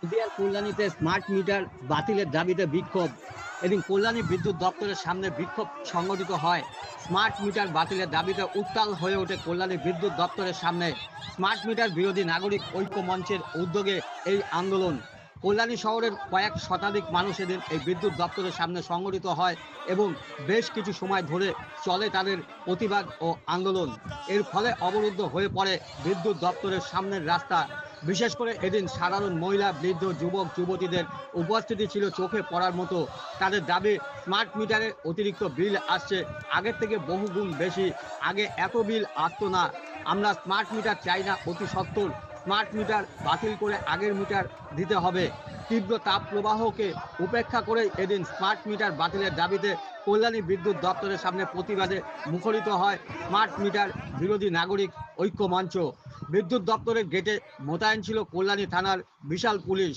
নদিয়ার কল্যাণীতে smart meter বাতিলের দাবিতে বিক্ষোভ। এদিন কল্যাণী বিদ্যুৎ দপ্তরের সামনে বিক্ষোভ সংগঠিত হয়। স্মার্ট মিটার বাতিলের দাবিতে উত্তাল হয়ে ওঠে কল্যাণী বিদ্যুৎ দপ্তরের সামনে। স্মার্ট মিটার বিরোধী নাগরিক ঐক্য মঞ্চের উদ্যোগে এই আন্দোলন। কল্যাণী শহরের কয়েক শতাধিক মানুষ এদিন এই বিদ্যুৎ দপ্তরের সামনে সংগঠিত হয় এবং বেশ কিছু সময় ধরে চলে তাদের প্রতিবাদ ও আন্দোলন। এর ফলে অবরুদ্ধ হয়ে পড়ে বিদ্যুৎ দপ্তরের সামনের রাস্তা। বিশেষ করে এদিন সাধারণ মহিলা, বৃদ্ধ, যুবক যুবতীদের উপস্থিতি ছিল চোখে পড়ার মতো। তাদের দাবি, স্মার্ট মিটারের অতিরিক্ত বিল আসছে, আগের থেকে বহুগুণ বেশি। আগে এত বিল আসতো না। আমরা স্মার্ট মিটার চাই না অতি সত্বর। স্মার্ট মিটার বাতিল করে আগের মিটার দিতে হবে। তীব্র তাপ প্রবাহকে উপেক্ষা করে এদিন স্মার্ট মিটার বাতিলের দাবিতে কল্যাণী বিদ্যুৎ দপ্তরের সামনে প্রতিবাদে মুখরিত হয় স্মার্ট মিটার বিরোধী নাগরিক ঐক্য মঞ্চ। বিদ্যুৎ দপ্তরের গেটে মোতায়েন ছিল কল্যাণী থানার বিশাল পুলিশ।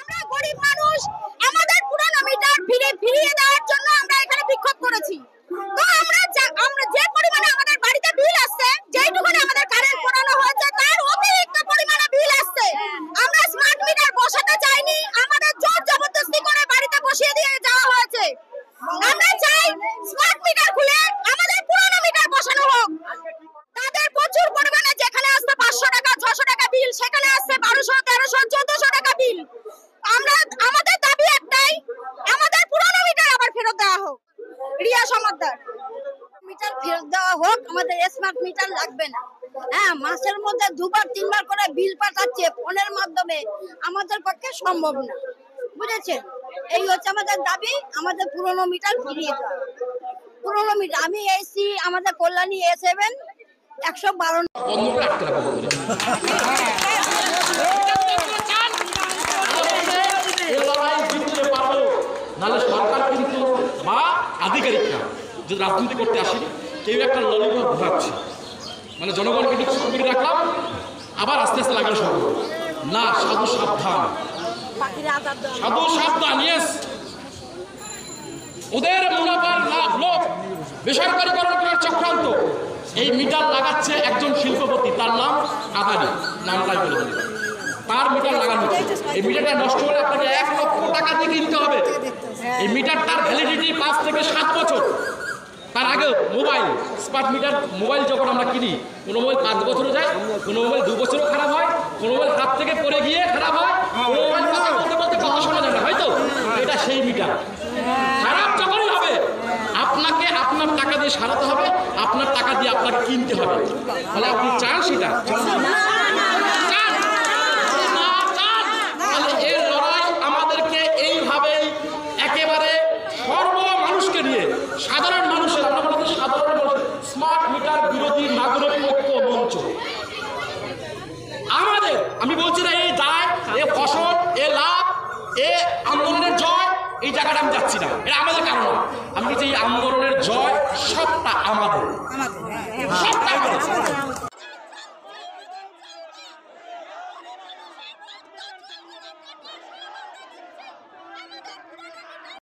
আমরা গরিব মানুষ, আমাদের পুরনো মিটার ফিরিয়ে দেওয়ার জন্য আমরা এখানে বিক্ষোভ করেছি। তো আমরা যে পরিমাণে আমাদের বাড়িতে বিল আসছে, যেইটুকুনি আমাদের কারেন্ট পোড়ানো হয়েছে তার অতিরিক্ত পরিমাণে বিল আসছে। আমরা স্মার্ট মিটার বসাতে চাইনি, আমাদের জোর জবরদস্তি করে বাড়িতে বসিয়ে দিয়ে যাওয়া হয়েছে। আমরা চাই স্মার্ট মিটার খুলে আমাদের পুরনো মিটার বসানো হোক। তাদের প্রচুর পরিমাণে যেখানে আসছে 500 টাকা 600 টাকা বিল, সেখানে আসছে 1200 1300 1400 টাকা বিল। আমাদের দাবি একটাই, আমাদের পুরনো মিটার আবার ফেরত দেওয়া হোক। রিয়া সমাদ্দার, মিটার ফেরত দেওয়া হোক, আমাদের স্মার্ট মিটার লাগবে না। হ্যাঁ, মাসের মধ্যে 2বার 3বার করে বিল পাঠাচ্ছে ফোনের মাধ্যমে, আমাদের পক্ষে সম্ভব না, বুঝেছেন? এই হচ্ছে আমাদের দাবি, আমাদের পুরনো মিটার ফিরিয়ে দেওয়া। পুরনো মিটার আমি এসি আমাদের কল্যাণী A7 112 নাহলে সরকার কিন্তু বা আধিকারিকরা যদি রাজনীতি করতে আসেনি, কেউ একটা ললিপপ ঘোরাচ্ছে, মানে জনগণকে একটু চুপ করে রাখলাম, আবার আস্তে আস্তে লাগানো শুরু না। সাধু সাবধান, সাধু সাবধান। ইয়েস, ওদের মুনাফার লোভ বেসরকারীকরণ করার চক্রান্ত। এই মিটার লাগাচ্ছে একজন শিল্পপতি, তার নাম আদানি, নামটাই বলে দিল। তার মিটার লাগানো, এই মিটারটা নষ্ট হলে আপনাকে 1 লক্ষ টাকা দিয়ে কিনতে হবে। এই মিটারটার ভ্যালিডিটি 5 থেকে 7 বছর। তার আগে মোবাইল, স্মার্ট মিটার মোবাইল যখন আমরা কিনি, কোনো মোবাইল 5 বছরও যায়, কোনো মোবাইল 2 বছরও খারাপ হয়, কোনো মোবাইল হাত থেকে পড়ে গিয়ে খারাপ হয়, কোনো মোবাইল কথা বলতে বলতে কথা শোনা যায় না, হয়তো এটা সেই মিটার। খারাপ যখনই হবে আপনাকে আপনার টাকা দিয়ে সারাতে হবে, আপনার টাকা দিয়ে আপনাকে কিনতে হবে। তাহলে আপনি চান সেটা? এর লড়াই আমাদেরকে এইভাবেই একেবারে সর্বমানুষকে নিয়ে, সাধারণ মানুষের, আমরা বলতে সাধারণ মানুষ, স্মার্ট মিটার বিরোধী নাগরিক ঐক্য মঞ্চ আমাদের। আমি বলছি না এই দায়, এ ফসল, এ লাভ, এ আন্দোলনের জয়, এই জায়গাটা আমি যাচ্ছি না, এটা আমাদের কারণ। আমি যে এই আন্দোলনের জয় সবটা আমাদের, সবটা আমাদের।